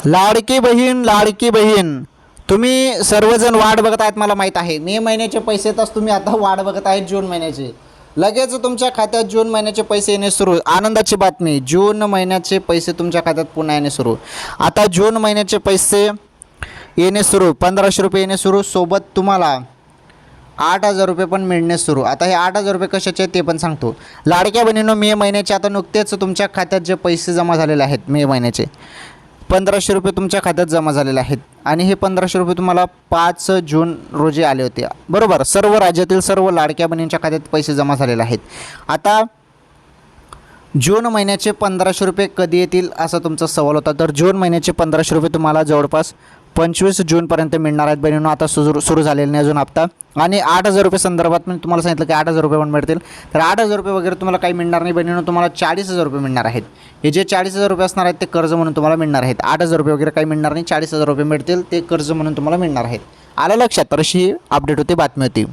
लाडकी बहीण तुम्ही सर्वजण वाट बघत आहेत, मला माहीत आहे. मे महिन्याचे पैसे येताच तुम्ही आता वाट बघत आहेत जून महिन्याचे. लगेच तुमच्या खात्यात जून महिन्याचे पैसे येणे सुरू. आनंदाची बातमी, जून महिन्याचे पैसे तुमच्या खात्यात पुन्हा येणे सुरू. आता जून महिन्याचे पैसे येणे सुरू, 1500 रुपये येणे सुरू. सोबत तुम्हाला 8,000 रुपये पण मिळणे सुरू. आता हे 8,000 रुपये कशाचे ते पण सांगतो. लाडक्या बहिणींनो, मे महिन्याचे आता नुकतेच तुमच्या खात्यात जे पैसे जमा झालेले आहेत, मे महिन्याचे 1500 रुपये तुमच्या खात्यात जमा झालेले आहेत. आणि हे 1500 रुपये तुम्हाला 5 जून रोजी आले होते, बरोबर. सर्व राज्यातील सर्व लाडक्या बहिणींच्या खात्यात पैसे जमा झालेले आहेत. आता जून महिन्याचे 1500 रुपये कधी येतील असा तुमचा सवाल होता. तर जून महिन्याचे 1500 रुपये तुम्हाला जवळपास 25 जूनपर्यंत मिळणार आहेत बहिणींनो. आता सुरू झालेले नाही अजून हप्ता. आणि 8,000 रुपये संदर्भात मी तुम्हाला सांगितलं की 8,000 रुपये पण मिळतील. तर 8,000 रुपये वगैरे तुम्हाला काही मिळणार नाही बहिणींनो. तुम्हाला 40,000 रुपये मिळणार आहेत. हे जे 40,000 रुपये असणार आहेत ते कर्ज म्हणून तुम्हाला मिळणार आहेत. 8,000 रुपये वगैरे काही मिळणार नाही, 40,000 रुपये मिळतील, ते कर्ज म्हणून तुम्हाला मिळणार आहेत. आलं लक्षात? तर अशी अपडेट होती, बातमी होती.